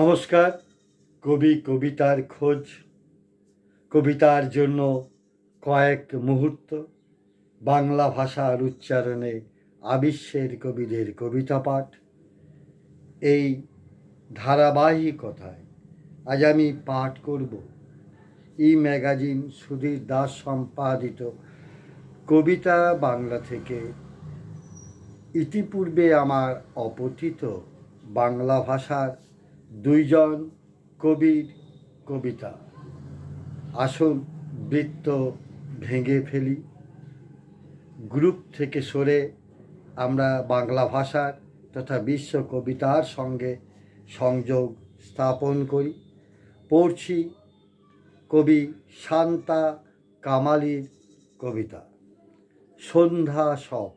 নমস্কার। কবি কবিতার খোঁজ, কবিতার জন্য কয়েক মুহূর্ত, বাংলা ভাষার উচ্চারণে আবিশ্বের কবিদের কবিতা পাঠ, এই ধারাবাহিকতায় আজ আমি পাঠ করব ম্যাগাজিন সুধীর দাস সম্পাদিত কবিতা বাংলা থেকে ইতিপূর্বে আমার অপঠিত বাংলা ভাষার দুইজন কবির কবিতা। আসুন বৃত্ত ভেঙে ফেলি, গ্রুপ থেকে সরে আমরা বাংলা ভাষার তথা বিশ্ব কবিতার সঙ্গে সংযোগ স্থাপন করি। পড়ছি কবি শান্তা কামালির কবিতা সন্ধ্যা সব।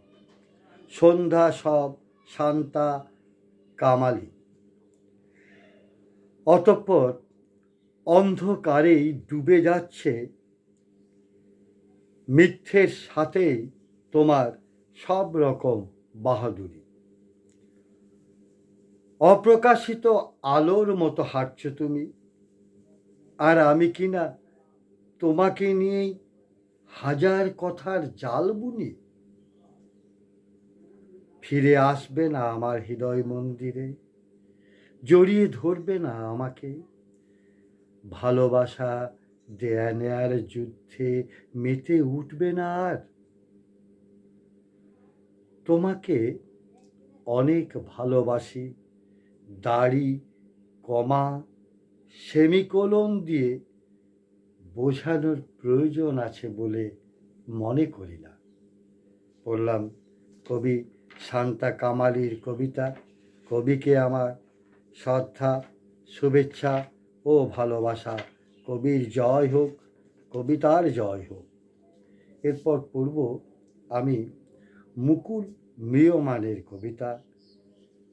সন্ধ্যা সব শান্তা কামালি। অতঃপর অন্ধকারেই ডুবে যাচ্ছে মিথ্যের সাথে তোমার সব রকম বাহাদুরি। অপ্রকাশিত আলোর মতো হাঁটছ তুমি, আর আমি কিনা তোমাকে নিয়েই হাজার কথার জাল বুনি। ফিরে আসবে না আমার হৃদয় মন্দিরে, জড়িয়ে ধরবে না আমাকে, ভালোবাসা দেয়া নেয়ার যুদ্ধে মেতে উঠবে না আর। তোমাকে অনেক ভালোবাসি, দাড়ি কমা সেমিকোলন দিয়ে বোঝানোর প্রয়োজন আছে বলে মনে করি না। পড়লাম কবি শান্তা কামালির কবিতা। কবিকে আমার শ্রদ্ধা, শুভেচ্ছা ও ভালোবাসা। কবির জয় হোক, কবিতার জয় হোক। এরপর পড়ব আমি মুকুল ম্রিয়মানের কবিতা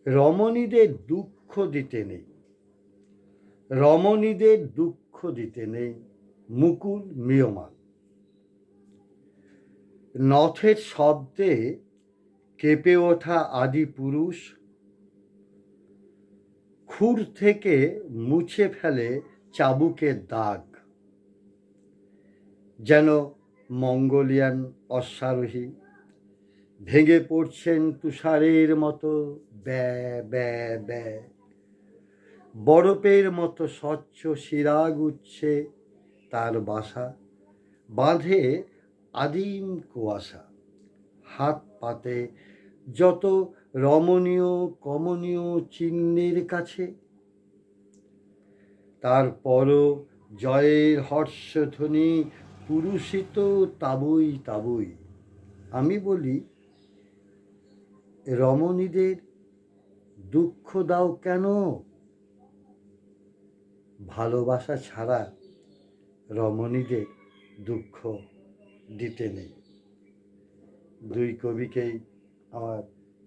রমণীদের দুঃখ দিতে নেই। রমণীদের দুঃখ দিতে নেই, মুকুল ম্রিয়মান। নথের শব্দে কেঁপে ওঠা আদি পুরুষ খুর থেকে মুছে ফেলে চাবুকের দাগ। যেন মঙ্গোলিয়ান অশ্বারোহী ভেঙে পড়ছেন তুষারের মতো ব্যা ব্যা ব্যা। বরফের মতো স্বচ্ছ শিরাগ উঠছে তার বাসা, বাঁধে আদিম কুয়াশা। হাত পাতে যত রমণীয় কমনীয় চিহ্নের কাছে, তারপরও জয়ের হর্ষধ্বনি পুরুষিত তাবুই তাবুই। আমি বলি, রমণীদের দুঃখ দাও কেন? ভালোবাসা ছাড়া রমণীদের দুঃখ দিতে নেই। দুই কবিকেই আমার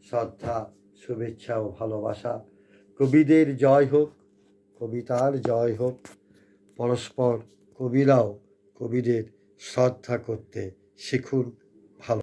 শ্রদ্ধা, শুভেচ্ছা ও ভালোবাসা। কবিদের জয় হোক, কবিতার জয় হোক। পরস্পর কবিরাও কবিদের শ্রদ্ধা করতে শিখুন। ভালো।